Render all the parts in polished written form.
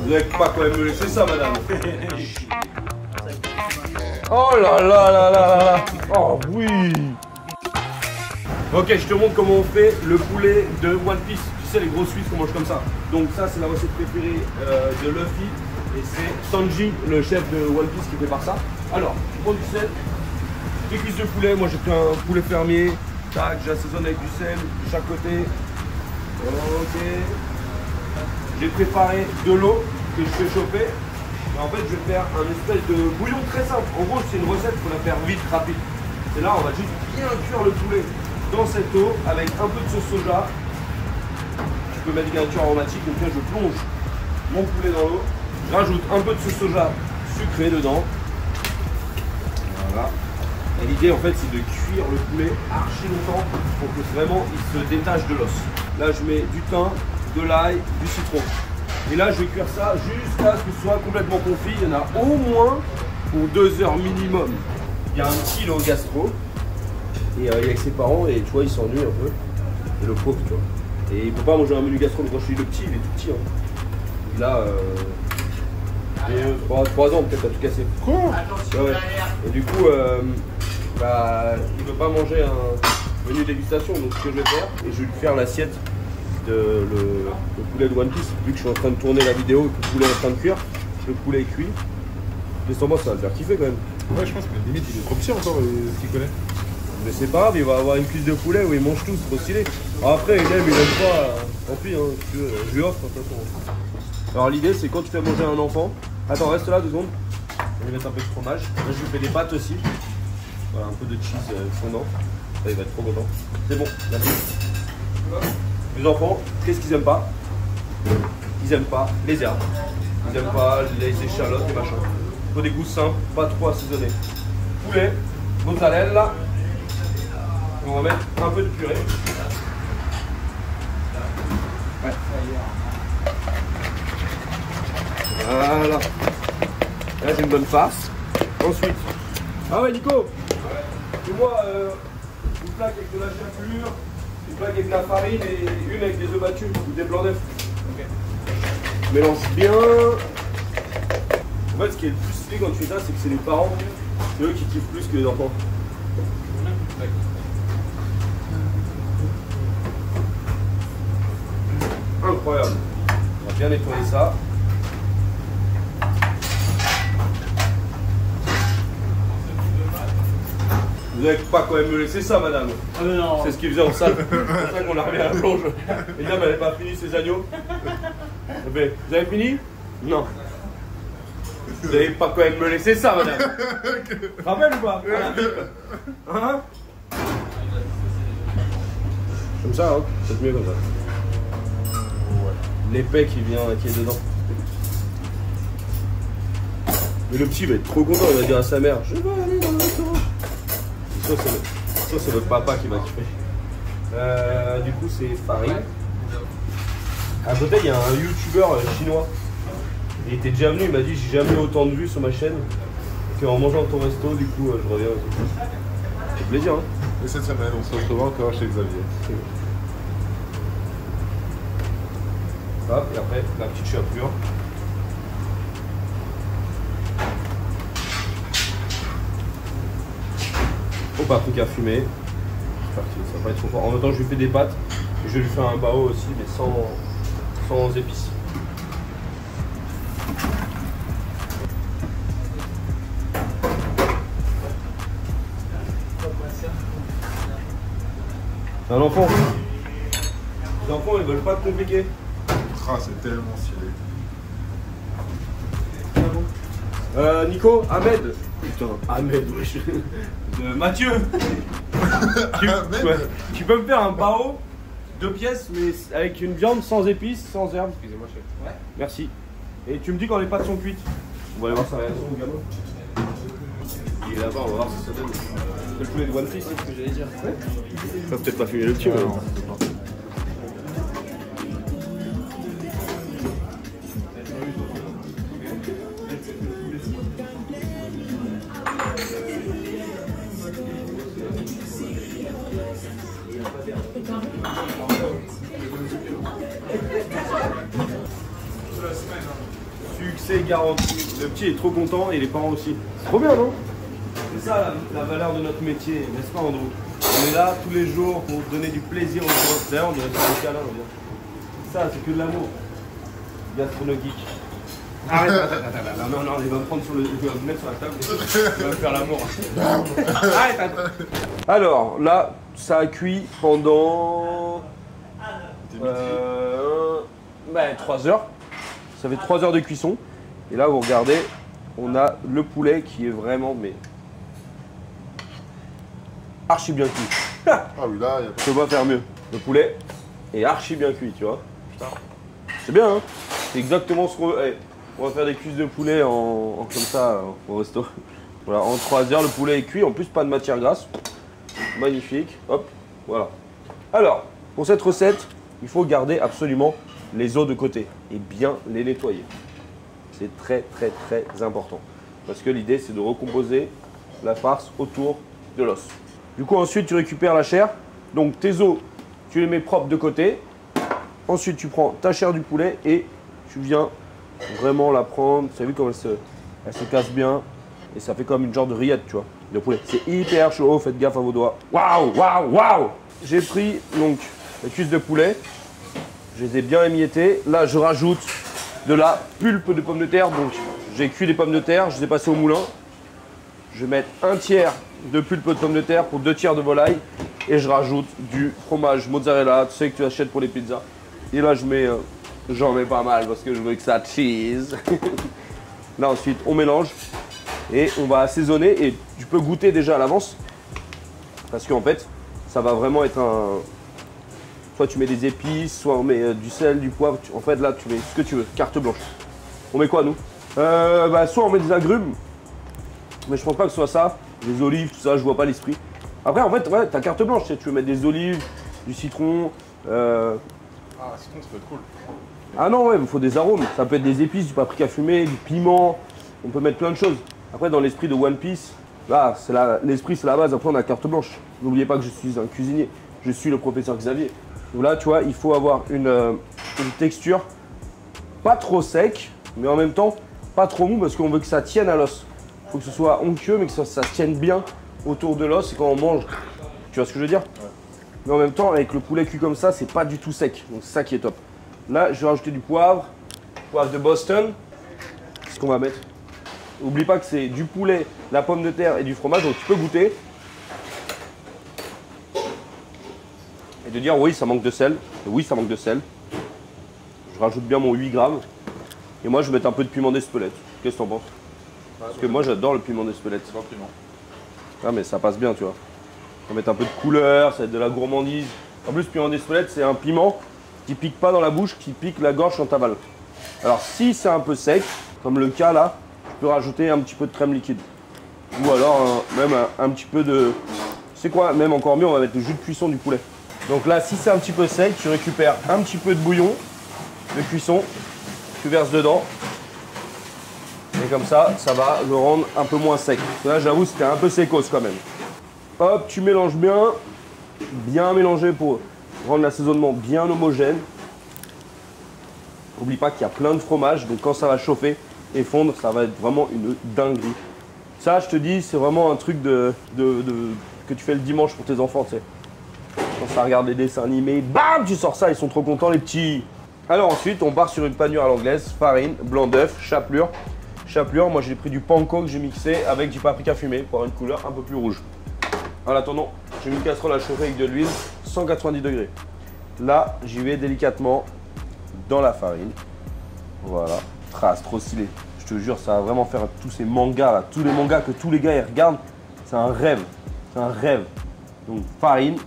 Vous n'avez pas quand même me laisser ça, madame. Oh là là là là là là. Oh oui. Ok, je te montre comment on fait le poulet de One Piece. Tu sais, les grosses Suisses qu'on mange comme ça. Donc ça, c'est la recette préférée de Luffy. Et c'est Sanji, le chef de One Piece, qui prépare ça. Alors, je prends du sel, des cuisses de poulet. Moi, j'ai pris un poulet fermier. Tac, j'assaisonne avec du sel de chaque côté. Ok. J'ai préparé de l'eau que je fais chauffer. Et en fait, je vais faire un espèce de bouillon très simple. En gros, c'est une recette qu'on va faire vite, rapide. Et là, on va juste bien cuire le poulet dans cette eau avec un peu de sauce soja. Tu peux mettre des garnitures aromatiques. Donc là, je plonge mon poulet dans l'eau. Je rajoute un peu de sauce soja sucrée dedans. Voilà. Et l'idée, en fait, c'est de cuire le poulet archi longtemps pour que vraiment il se détache de l'os. Là, je mets du thym, de l'ail, du citron. Et là, je vais cuire ça jusqu'à ce que ce soit complètement confit. Il y en a au moins pour 2 heures minimum. Il y a un petit au gastro. Et il est avec ses parents et tu vois, il s'ennuie un peu. Et le pauvre, tu vois. Et il peut pas manger un menu gastro. Mais quand je dis le petit, il est tout petit. Hein. Il a 3 ans peut-être à tout casser. Quoi? Ouais. Et du coup, il veut pas manger un menu dégustation. Donc ce que je vais faire, et je vais lui faire l'assiette de le poulet de One Piece. Vu que je suis en train de tourner la vidéo et que le poulet est en train de cuire, le poulet est cuit. Laisse-moi, ça va le faire kiffer quand même. Ouais, je pense que limite il est trop petit encore, ce qu'il connaît. Mais c'est pas grave, il va avoir une cuisse de poulet où il mange tout, c'est trop stylé. Alors après, il aime pas, tant pis, hein, si tu veux, je lui offre de toute façon. Alors l'idée, c'est quand tu fais manger un enfant. Attends, reste là 2 secondes. Je vais mettre un peu de fromage. Là, je lui fais des pâtes aussi. Voilà, un peu de cheese fondant. Ça, il va être trop content. C'est bon, merci. Les enfants, qu'est-ce qu'ils aiment pas? Ils aiment pas les herbes. Ils aiment pas les échalotes et machin. Il faut des goûts simples, pas trop assaisonnés. Poulet, mozzarella. On va mettre un peu de purée. Ouais. Voilà. Là, j'ai une bonne farce. Ensuite. Ah ouais, Nico. Fais-moi une plaque avec de la chapelure, une plaque avec de la farine et une avec des œufs battus ou des blancs d'œufs. Ok. Mélange bien. En fait, ce qui est le plus stylé quand tu fais ça, c'est que c'est les parents, c'est eux qui kiffent plus que les enfants. Incroyable. On va bien nettoyer ça. Vous n'avez pas quand même me laisser ça, madame. Ah mais non. C'est ce qu'il faisait en salle. C'est pour ça qu'on a remis à la plonge. Et dame, elle n'avait pas fini ses agneaux. Mais, vous avez fini? Non. Vous n'allez pas quand même me laisser ça, madame. Rappelle ou pas? À la pipe. Hein? Comme ça, hein? C'est mieux comme ça. L'épais qui est dedans. Mais le petit va être trop content, il va dire à sa mère, je veux aller dans le restaurant. Ça c'est votre papa qui va kiffer. Du coup c'est farine. À côté il y a un youtubeur chinois. Il était déjà venu, il m'a dit j'ai jamais eu autant de vues sur ma chaîne qu'en mangeant ton resto, du coup je reviens aussi. C'est plaisir hein. Et cette semaine on se retrouvera encore chez Xavier. Hop, et après la petite chapelure. Au paprika fumé. C'est parti, ça va pas être trop fort. En même temps, je lui fais des pâtes et je vais lui faire un bao aussi, mais sans épices. C'est un enfant. Les enfants, ils veulent pas de compliqué. Ah, c'est tellement stylé. Nico, Ahmed. Putain, Ahmed, wesh. Mathieu. Tu peux me faire un bao, 2 pièces, mais avec une viande sans épices, sans herbes. Excusez-moi, chef. Ouais. Merci. Et tu me dis quand les pâtes sont cuites. On va aller voir sa réaction, le gamin. Il est là-bas, on va voir si ça donne. Le poulet de One Piece, c'est ce que j'allais dire. Ouais. Ça va peut-être pas fumer le petit, mais. Succès garanti. Le petit est trop content et les parents aussi. C'est trop bien, non? C'est ça la valeur de notre métier, n'est-ce pas, Andrew? On est là tous les jours pour donner du plaisir aux gens. D'ailleurs, on devrait faire des câlins. Ça, c'est que de l'amour. Gastronogeek. Arrête, non, il va me prendre sur le. Il va me mettre sur la table et il va me faire l'amour. Arrête. Alors, là, ça a cuit pendant. 3 heures. Ça fait 3 heures de cuisson. Et là, vous regardez, on a le poulet qui est vraiment, mais. Archi bien cuit. Ah oui, là, il y a pas. Je peux pas faire mieux. Le poulet est archi bien cuit, tu vois. Putain. C'est bien, hein. C'est exactement ce qu'on veut. Hey, on va faire des cuisses de poulet comme ça au resto. Voilà, en 3 heures, le poulet est cuit. En plus, pas de matière grasse. Magnifique. Hop, voilà. Alors, pour cette recette, il faut garder absolument les os de côté et bien les nettoyer. C'est très, très, très important. Parce que l'idée, c'est de recomposer la farce autour de l'os. Du coup, ensuite, tu récupères la chair. Donc, tes os, tu les mets propres de côté. Ensuite, tu prends ta chair du poulet et tu viens vraiment la prendre. Tu as vu comme elle se casse bien. Et ça fait comme une genre de rillette, tu vois, de poulet. C'est hyper chaud, faites gaffe à vos doigts. Waouh, waouh, waouh! J'ai pris donc les cuisses de poulet. Je les ai bien émiettées. Là, je rajoute de la pulpe de pommes de terre. Donc, j'ai cuit les pommes de terre, je les ai passées au moulin. Je vais mettre 1 tiers de pulpe de pommes de terre pour 2 tiers de volaille. Et je rajoute du fromage mozzarella, tu sais que tu achètes pour les pizzas. Et là, j'en mets pas mal parce que je veux que ça cheese. Là, ensuite, on mélange et on va assaisonner. Et tu peux goûter déjà à l'avance parce qu'en fait, ça va vraiment être un... Soit tu mets des épices, soit on met du sel, du poivre. En fait, là, tu mets ce que tu veux, carte blanche. On met quoi, nous? Soit on met des agrumes, mais je pense pas que ce soit ça. Des olives, tout ça, je vois pas l'esprit. Après, en fait, ouais, t'as carte blanche, tu veux mettre des olives, du citron. Ah, citron, ça peut être cool. Ah non, ouais, il faut des arômes. Ça peut être des épices, du paprika fumé, du piment. On peut mettre plein de choses. Après, dans l'esprit de One Piece, là, l'esprit, c'est la base. Après, on a carte blanche. N'oubliez pas que je suis un cuisinier. Je suis le professeur Xavier. Donc là, tu vois, il faut avoir une texture pas trop sec, mais en même temps, pas trop mou parce qu'on veut que ça tienne à l'os. Il faut que ce soit onctueux, mais que ça tienne bien autour de l'os. Et quand on mange, tu vois ce que je veux dire? Ouais. Mais en même temps, avec le poulet cuit comme ça, c'est pas du tout sec. Donc c'est ça qui est top. Là, je vais rajouter du poivre de Boston. C'est ce qu'on va mettre. N'oublie pas que c'est du poulet, la pomme de terre et du fromage, donc tu peux goûter. Et de dire oui, ça manque de sel. Et oui, ça manque de sel. Je rajoute bien mon 8 grammes. Et moi, je vais mettre un peu de piment d'Espelette. Qu'est-ce que t'en penses? Parce que moi, j'adore le piment d'Espelette. C'est pas piment. Ah, mais ça passe bien, tu vois. On va mettre un peu de couleur, ça va être de la gourmandise. En plus, le piment d'Espelette, c'est un piment qui pique pas dans la bouche, qui pique la gorge quand t'avales. Alors, si c'est un peu sec, comme le cas là, tu peux rajouter un petit peu de crème liquide. Ou alors, même un petit peu de... C'est quoi? Même encore mieux, on va mettre le jus de cuisson du poulet. Donc là, si c'est un petit peu sec, tu récupères un petit peu de bouillon de cuisson, tu verses dedans. Et comme ça, ça va le rendre un peu moins sec. Là, j'avoue, c'était un peu sécos quand même. Hop, tu mélanges bien mélanger pour rendre l'assaisonnement bien homogène. N'oublie pas qu'il y a plein de fromage, donc quand ça va chauffer et fondre, ça va être vraiment une dinguerie. Ça, je te dis, c'est vraiment un truc que tu fais le dimanche pour tes enfants, tu sais. Quand ça regarde les dessins animés, bam, tu sors ça, ils sont trop contents les petits. Alors ensuite, on part sur une panure à l'anglaise, farine, blanc d'œuf, chapelure. Chapelure, moi j'ai pris du panko que j'ai mixé avec du paprika fumé pour avoir une couleur un peu plus rouge. En attendant, j'ai mis une casserole à chauffer avec de l'huile, 190 degrés. Là, j'y vais délicatement dans la farine. Voilà, trace, trop stylé. Je te jure, ça va vraiment faire tous ces mangas là, tous les mangas que tous les gars ils regardent. C'est un rêve, c'est un rêve. Donc farine,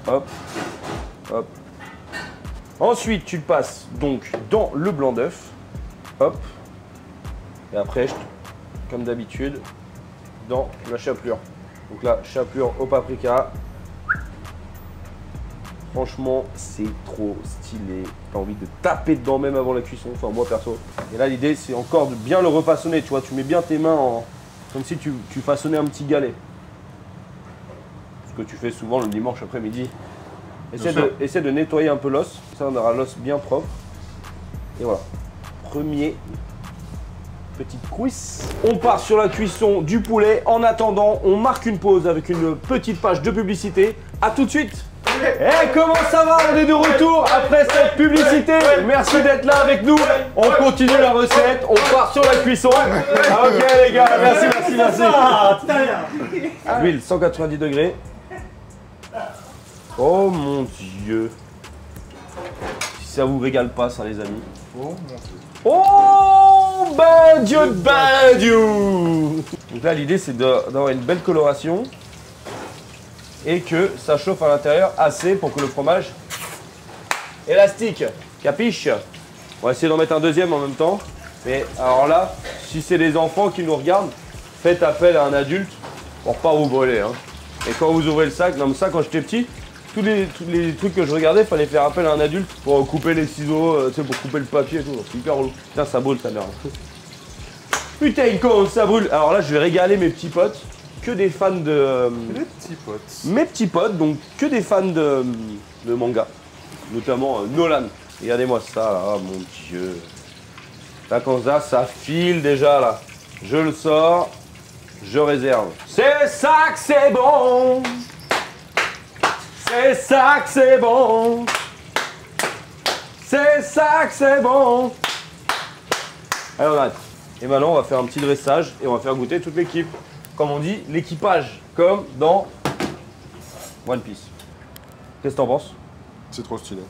hop, hop. Ensuite, tu le passes donc dans le blanc d'œuf, hop. Et après, comme d'habitude, dans la chapelure. Donc là, chapelure au paprika. Franchement, c'est trop stylé. T'as envie de taper dedans même avant la cuisson. Enfin, moi perso. Et là, l'idée, c'est encore de bien le refaçonner. Tu vois, tu mets bien tes mains comme si tu façonnais un petit galet. Ce que tu fais souvent le dimanche après-midi. Essaie de nettoyer un peu l'os. Ça, on aura l'os bien propre. Et voilà. premier petite cuisse. On part sur la cuisson du poulet. En attendant, on marque une pause avec une petite page de publicité. A tout de suite. Eh, comment ça va? On est de retour après cette publicité. Merci d'être là avec nous. On continue la recette. On part sur la cuisson. Ah, ok les gars, merci. Huile 190 degrés. Oh mon Dieu. Si ça vous régale pas ça les amis. Oh mon Dieu. Oh ben Dieu de ben Dieu. Donc là l'idée c'est d'avoir une belle coloration et que ça chauffe à l'intérieur assez pour que le fromage élastique. Capiche? On va essayer d'en mettre un deuxième en même temps. Mais alors là, si c'est des enfants qui nous regardent, faites appel à un adulte pour pas vous brûler. Hein. Et quand vous ouvrez le sac, non mais ça quand j'étais petit, tous les trucs que je regardais, fallait faire appel à un adulte pour couper les ciseaux, tu sais, pour couper le papier et tout. C'est hyper relou. Putain, ça brûle ta merde. Putain, comment ça brûle. Alors là, je vais régaler mes petits potes, que des fans de... Les petits potes. Mes petits potes, donc que des fans de manga, notamment Nolan. Regardez-moi ça là, oh mon Dieu. Là, quand ça file déjà là. Je le sors, je réserve. C'est ça que c'est bon. C'est ça que c'est bon. C'est ça que c'est bon. Allez, on arrête. Et maintenant, on va faire un petit dressage et on va faire goûter toute l'équipe. Comme on dit, l'équipage, comme dans One Piece. Qu'est-ce que t'en penses? C'est trop stylé.